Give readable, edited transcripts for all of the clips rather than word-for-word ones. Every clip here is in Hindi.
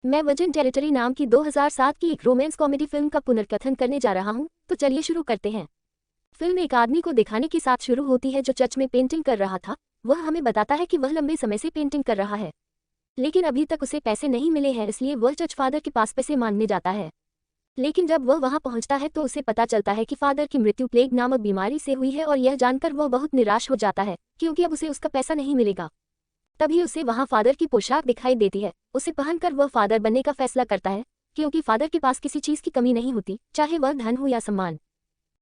मैं वजन टेरिटरी नाम की 2007 की एक रोमांस कॉमेडी फिल्म का पुनर्कथन करने जा रहा हूँ, तो चलिए शुरू करते हैं। फिल्म एक आदमी को दिखाने के साथ शुरू होती है जो चर्च में पेंटिंग कर रहा था। वह हमें बताता है कि वह लंबे समय से पेंटिंग कर रहा है, लेकिन अभी तक उसे पैसे नहीं मिले हैं, इसलिए वह चर्च फादर के पास पैसे मांगने जाता है। लेकिन जब वह वहां पहुंचता है तो उसे पता चलता है कि फादर की मृत्यु प्लेग नामक बीमारी से हुई है, और यह जानकर वह बहुत निराश हो जाता है क्योंकि अब उसे उसका पैसा नहीं मिलेगा। तभी उसे वहां फादर की पोशाक दिखाई देती है। उसे पहनकर वह फादर बनने का फैसला करता है, क्योंकि फादर के पास किसी चीज की कमी नहीं होती, चाहे वह धन हो या सम्मान।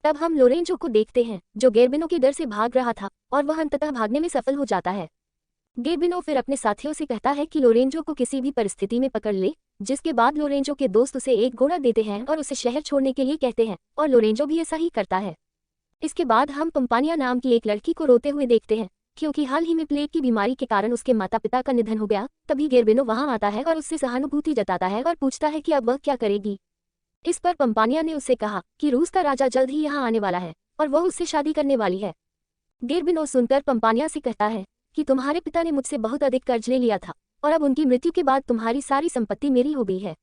तब हम लोरेंजो को देखते हैं जो गेरबिनो के डर से भाग रहा था, और वह अंततः भागने में सफल हो जाता है। गेरबिनो फिर अपने साथियों से कहता है कि लोरेंजो को किसी भी परिस्थिति में पकड़ ले, जिसके बाद लोरेंजो के दोस्त उसे एक घोड़ा देते हैं और उसे शहर छोड़ने के लिए कहते हैं, और लोरेंजो भी ऐसा ही करता है। इसके बाद हम पंपानिया नाम की एक लड़की को रोते हुए देखते हैं, क्योंकि हाल ही में प्लेग की बीमारी के कारण उसके माता पिता का निधन हो गया। तभी गेरबिनो वहां आता है और उससे सहानुभूति जताता है और पूछता है कि अब वह क्या करेगी। इस पर पंपानिया ने उससे कहा कि रूस का राजा जल्द ही यहाँ आने वाला है और वह उससे शादी करने वाली है। गेरबिनो सुनकर पंपानिया से कहता है कि तुम्हारे पिता ने मुझसे बहुत अधिक कर्ज ले लिया था, और अब उनकी मृत्यु के बाद तुम्हारी सारी संपत्ति मेरी हो गई है।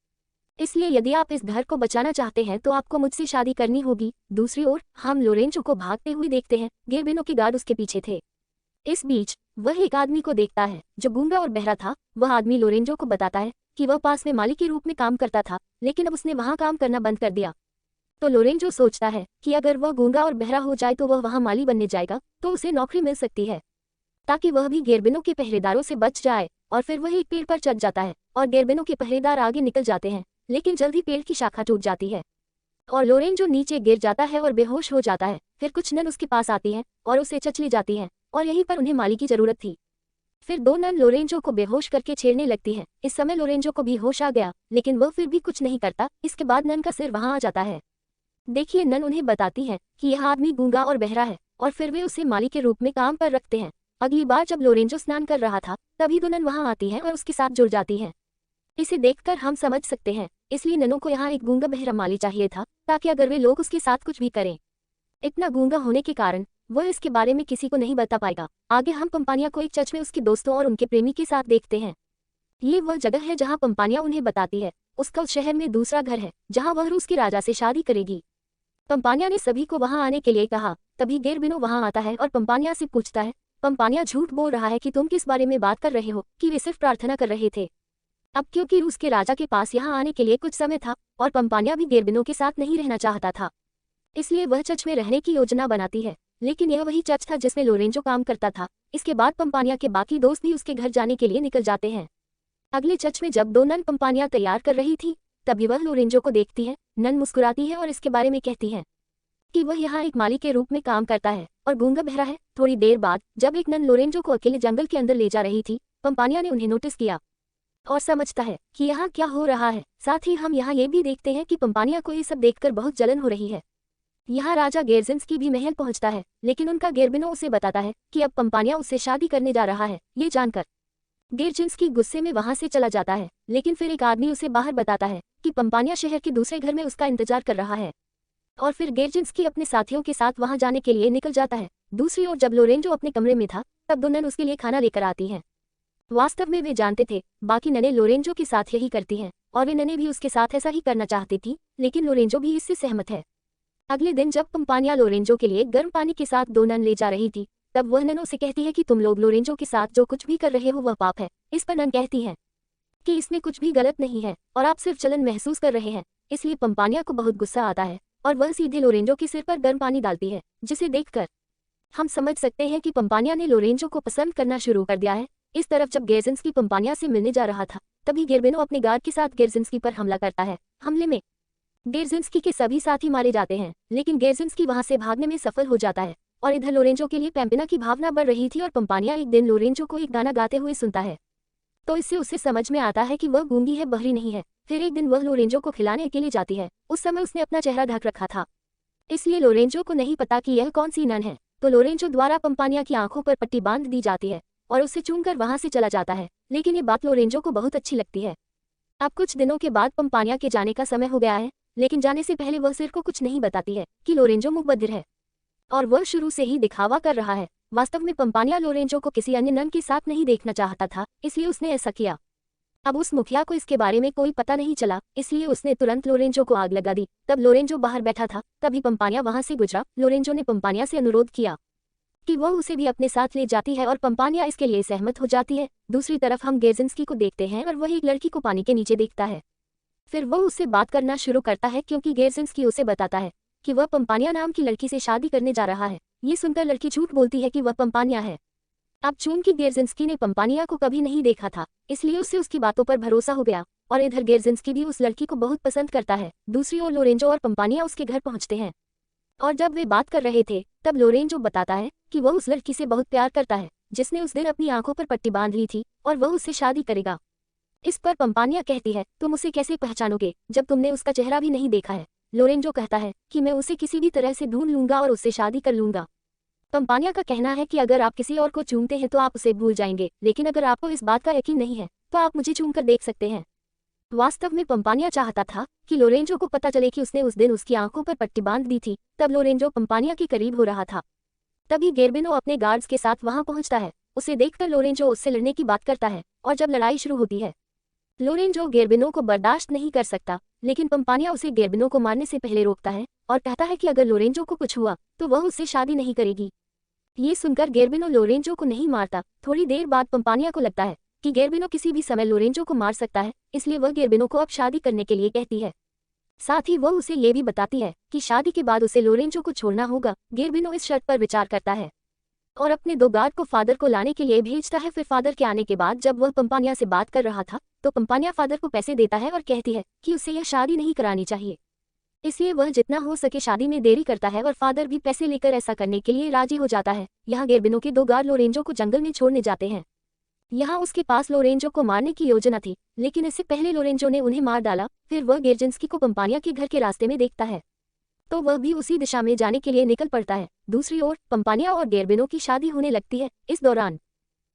इसलिए यदि आप इस घर को बचाना चाहते हैं तो आपको मुझसे शादी करनी होगी। दूसरी ओर हम लोरेंजो को भागते हुए देखते हैं। गेरबिनो के गार्ड उसके पीछे थे। इस बीच वह एक आदमी को देखता है जो गूंगा और बहरा था। वह आदमी लोरेंजो को बताता है कि वह पास में माली के रूप में काम करता था, लेकिन अब उसने वहां काम करना बंद कर दिया। तो लोरेंजो सोचता है कि अगर वह गूंगा और बहरा हो जाए तो वह वहां माली बनने जाएगा, तो उसे नौकरी मिल सकती है, ताकि वह भी गेरबिनो के पहरेदारों से बच जाए। और फिर वह एक पेड़ पर चढ़ जाता है और गेरबिनो के पहरेदार आगे निकल जाते हैं, लेकिन जल्द ही पेड़ की शाखा टूट जाती है और लोरेंजो नीचे गिर जाता है और बेहोश हो जाता है। फिर कुछ नन उसके पास आती हैं और उसे चचली जाती हैं, और यहीं पर उन्हें माली की जरूरत थी। फिर दो नन लोरेंजो को बेहोश करके छेड़ने लगती हैं। इस समय लोरेंजो को भी होश आ गया, लेकिन वह फिर भी कुछ नहीं करता। इसके बाद नन का सिर वहां आ जाता है। देखिए, नन उन्हें बताती है कि यह आदमी गूंगा और बहरा है, और फिर वे उसे माली के रूप में काम पर रखते हैं। अगली बार जब लोरेंजो स्नान कर रहा था तभी दो नन वहां आती हैं और उसके साथ जुड़ जाती हैं। इसे देखकर हम समझ सकते हैं, इसलिए ननों को यहाँ एक गूंगा बहरा माली चाहिए था, ताकि अगर वे लोग उसके साथ कुछ भी करें। इतना गूंगा होने के कारण वह इसके बारे में किसी को नहीं बता पाएगा। आगे हम पंपानिया को एक चर्च में उसके दोस्तों और उनके प्रेमी के साथ देखते हैं। ये वह जगह है जहाँ पंपानिया उन्हें बताती है उसका उस शहर में दूसरा घर है, जहाँ वह रूस के राजा से शादी करेगी। पंपानिया ने सभी को वहां आने के लिए कहा। तभी गेरबिनो वहां आता है और पंपानिया से पूछता है, पंपानिया झूठ बोल रहा है कि तुम किस बारे में बात कर रहे हो, कि वे सिर्फ प्रार्थना कर रहे थे। अब क्योंकि रूस के राजा के पास यहाँ आने के लिए कुछ समय था और पंपानिया भी गेरबिनो के साथ नहीं रहना चाहता था, इसलिए वह चर्च में रहने की योजना बनाती है। लेकिन यह वही चर्च था जिसमें लोरेंजो काम करता था। इसके बाद पंपानिया के बाकी दोस्त भी उसके घर जाने के लिए निकल जाते हैं। अगले चर्च में जब दो नन पंपानिया तैयार कर रही थी, तभी वह लोरेंजो को देखती है। नन मुस्कुराती है और इसके बारे में कहती है कि वह यहाँ एक माली के रूप में काम करता है और गूंगा बहरा है। थोड़ी देर बाद जब एक नन लोरेंजो को अकेले जंगल के अंदर ले जा रही थी, पंपानिया ने उन्हें नोटिस किया और समझता है कि यहाँ क्या हो रहा है। साथ ही हम यहाँ ये भी देखते हैं कि पंपानिया को ये सब देखकर बहुत जलन हो रही है। यहाँ राजा गेरजिंस्की भी महल पहुंचता है, लेकिन उनका गेरबिनो उसे बताता है कि अब पंपानिया उससे शादी करने जा रहा है। ये जानकर गेरजिंस्की गुस्से में वहां से चला जाता है, लेकिन फिर एक आदमी उसे बाहर बताता है कि पंपानिया शहर के दूसरे घर में उसका इंतजार कर रहा है, और फिर गेरजिंस्की अपने साथियों के साथ वहां जाने के लिए निकल जाता है। दूसरी ओर जब लोरेंजो अपने कमरे में था, तब दो नन उसके लिए खाना लेकर आती हैं। वास्तव में वे जानते थे बाकी नने लोरेंजो के साथ यही करती हैं, और वे नने भी उसके साथ ऐसा ही करना चाहती थी, लेकिन लोरेंजो भी इससे सहमत है। अगले दिन जब पंपानिया लोरेंजो के लिए गर्म पानी के साथ दो नन ले जा रही थी, तब वह ननों से कहती है कि तुम लोग लोरेंजो के साथ जो कुछ भी कर रहे हो वह पाप है। इस पर नन कहती है कि इसमें कुछ भी गलत नहीं है और आप सिर्फ जलन महसूस कर रहे हैं। इसलिए पंपानिया को बहुत गुस्सा आता है और वह सीधे लोरेंजो के सिर पर गर्म पानी डालती है, जिसे देखकर हम समझ सकते हैं कि पंपानिया ने लोरेंजो को पसंद करना शुरू कर दिया है। इस तरफ जब गेरजिंस्की पंपानिया से मिलने जा रहा था, तभी गेरबिनो अपने गार्ड के साथ गेरजिंस्की पर हमला करता है। हमले में गेरजिंस्की के सभी साथी मारे जाते हैं, लेकिन गेरजिंस्की वहां से भागने में सफल हो जाता है। और इधर लोरेंजो के लिए पैम्पिना की भावना बढ़ रही थी और पंपानिया एक दिन लोरेंजो को एक गाना गाते हुए सुनता है, तो इससे उसे समझ में आता है कि वह गूंगी है, बहरी नहीं है। फिर एक दिन वह लोरेंजो को खिलाने के लिए जाती है। उस समय उसने अपना चेहरा ढक रखा था, इसलिए लोरेंजो को नहीं पता कि यह कौन सी नन है। तो लोरेंजो द्वारा पंपानिया की आंखों पर पट्टी बांध दी जाती है और उसे चूमकर वहां से चला जाता है। लेकिन ये बात लोरेंजो को बहुत अच्छी लगती है। अब कुछ दिनों के बाद पंपानिया के जाने का समय हो गया है, लेकिन जाने से पहले वह सिर को कुछ नहीं बताती है कि लोरेंजो मुकबधिर है, और वह शुरू से ही दिखावा कर रहा है। वास्तव में पंपानिया लोरेंजो को किसी अन्य नन के साथ नहीं देखना चाहता था, इसलिए उसने ऐसा किया। अब उस मुखिया को इसके बारे में कोई पता नहीं चला, इसलिए उसने तुरंत लोरेंजो को आग लगा दी। तब लोरेंजो बाहर बैठा था, तभी पंपानिया वहां से गुजरा। लोरेंजो ने पंपानिया से अनुरोध किया कि वह उसे भी अपने साथ ले जाती है और पंपानिया इसके लिए सहमत हो जाती है। दूसरी तरफ हम गेर्जिंस्की को देखते हैं और वह एक लड़की को पानी के नीचे देखता है। फिर वह उससे बात करना शुरू करता है क्योंकि गेर्जिंस्की उसे बताता है कि वह पंपानिया नाम की लड़की से शादी करने जा रहा है। ये सुनकर लड़की झूठ बोलती है कि वह पंपानिया है। अब चूंकि गेर्जिंस्की ने पंपानिया को कभी नहीं देखा था, इसलिए उसे उसकी बातों पर भरोसा हो गया और इधर गेर्जिंस्की भी उस लड़की को बहुत पसंद करता है। दूसरी ओर लोरेंजो और पंपानिया उसके घर पहुंचते हैं और जब वे बात कर रहे थे तब लोरेंजो बताता है कि वह उस लड़की से बहुत प्यार करता है जिसने उस दिन अपनी आंखों पर पट्टी बांध ली थी और वह उससे शादी करेगा। इस पर पंपानिया कहती है, तुम उसे कैसे पहचानोगे जब तुमने उसका चेहरा भी नहीं देखा है। लोरेंजो कहता है कि मैं उसे किसी भी तरह से ढूंढ लूंगा और उससे शादी कर लूंगा। पंपानिया का कहना है कि अगर आप किसी और को चूमते हैं तो आप उसे भूल जाएंगे, लेकिन अगर आपको इस बात का यकीन नहीं है तो आप मुझे चूम कर देख सकते हैं। वास्तव में पंपानिया चाहता था कि लोरेंजो को पता चले कि उसने उस दिन उसकी आंखों पर पट्टी बांध दी थी। तब लोरेंजो पंपानिया के करीब हो रहा था, तभी गेर्बिनो अपने गार्ड्स के साथ वहां पहुंचता है। उसे देखकर लोरेंजो उससे लड़ने की बात करता है और जब लड़ाई शुरू होती है लोरेंजो गेर्बिनो को बर्दाश्त नहीं कर सकता, लेकिन पंपानिया उसे गेर्बिनो को मारने से पहले रोकता है और कहता है कि अगर लोरेंजो को कुछ हुआ तो वह उससे शादी नहीं करेगी। ये सुनकर गेर्बिनो लोरेंजो को नहीं मारता। थोड़ी देर बाद पंपानिया को लगता है कि गेर्बिनो किसी भी समय लोरेंजो को मार सकता है, इसलिए वह गेर्बिनो को अब शादी करने के लिए कहती है। साथ ही वह उसे ये भी बताती है कि शादी के बाद उसे लोरेंजो को छोड़ना होगा। गेर्बिनो इस शर्त पर विचार करता है और अपने 2 गार्ड को फादर को लाने के लिए भेजता है। फिर फादर के आने के बाद जब वह पंपानिया से बात कर रहा था तो पंपानिया फादर को पैसे देता है और कहती है कि उसे यह शादी नहीं करानी चाहिए, इसलिए वह जितना हो सके शादी में देरी करता है और फादर भी पैसे लेकर ऐसा करने के लिए राजी हो जाता है। यहाँ गेर्बिनो के 2 गार्ड लोरेंजो को जंगल में छोड़ने जाते हैं। यहाँ उसके पास लोरेंजो को मारने की योजना थी, लेकिन इससे पहले लोरेंजो ने उन्हें मार डाला। फिर वह गेर्जिंस्की को पंपानिया के घर के रास्ते में देखता है तो वह भी उसी दिशा में जाने के लिए निकल पड़ता है। दूसरी ओर पंपानिया और गेर्बिनो की शादी होने लगती है। इस दौरान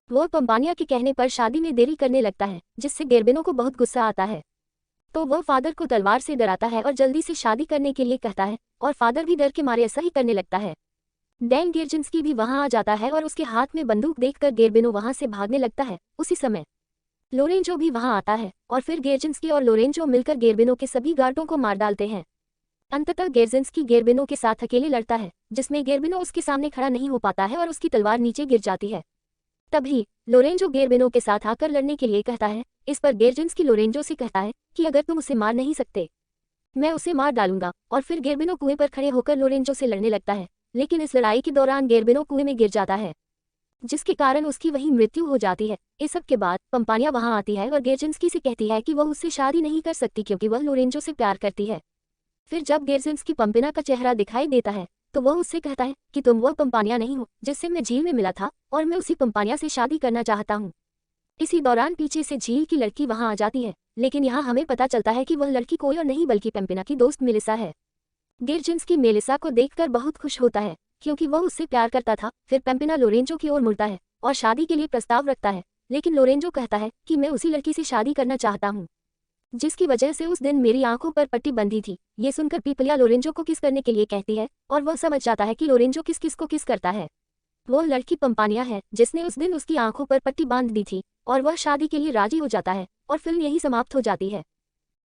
वह पंपानिया के कहने पर शादी में देरी करने लगता है, जिससे गेर्बिनो को बहुत गुस्सा आता है। तो वह फादर को तलवार से डराता है और जल्दी से शादी करने के लिए कहता है और फादर भी डर के मारे ऐसा ही करने लगता है। डैन गेर्जिंस्की भी वहां आ जाता है और उसके हाथ में बंदूक देखकर गेर्बिनो वहां से भागने लगता है। उसी समय लोरेंजो भी वहां आता है और फिर गेर्जिंस्की और लोरेंजो मिलकर गेर्बिनो के सभी गार्डों को मार डालते हैं। अंततः गेर्जिंस्की गेर्बिनो के साथ अकेले लड़ता है, जिसमें गेर्बिनो उसके सामने खड़ा नहीं हो पाता है और उसकी तलवार नीचे गिर जाती है। तभी लोरेंजो गेर्बिनो के साथ आकर लड़ने के लिए कहता है। इस पर गेर्जिंस्की लोरेंजो से कहता है कि अगर तुम उसे मार नहीं सकते मैं उसे मार डालूंगा। और फिर गेर्बिनो कुएं पर खड़े होकर लोरेंजो से लड़ने लगता है, लेकिन इस लड़ाई के दौरान गेर्बिनो कुएं में गिर जाता है, जिसके कारण उसकी वहीं मृत्यु हो जाती है। इस सब के बाद पंपानिया वहां आती है और गेर्जिंस्की से कहती है कि वह उससे शादी नहीं कर सकती क्योंकि वह लोरेंजो से प्यार करती है। फिर जब गेर्जिंस्की पंपिना का चेहरा दिखाई देता है तो वह उससे कहता है कि तुम वह पंपानिया नहीं हो जिससे मैं झील में मिला था और मैं उसी पंपानिया से शादी करना चाहता हूँ। इसी दौरान पीछे से झील की लड़की वहां आ जाती है, लेकिन यहाँ हमें पता चलता है कि वह लड़की कोई और नहीं बल्कि पंपिना की दोस्त मेलिसा है। गेर्जिंस्की मेलिसा को देखकर बहुत खुश होता है क्योंकि वह उससे प्यार करता था। फिर पंपिना लोरेंजो की ओर मुड़ता है और शादी के लिए प्रस्ताव रखता है, लेकिन लोरेंजो कहता है कि मैं उसी लड़की से शादी करना चाहता हूँ जिसकी वजह से उस दिन मेरी आंखों पर पट्टी बंधी थी। ये सुनकर पीपलिया लोरेंजो को किस करने के लिए कहती है और वह समझ जाता है कि लोरेंजो किस किस को किस करता है। वो लड़की पंपानिया है जिसने उस दिन उसकी आंखों पर पट्टी बांध दी थी और वह शादी के लिए राजी हो जाता है और फिल्म यही समाप्त हो जाती है।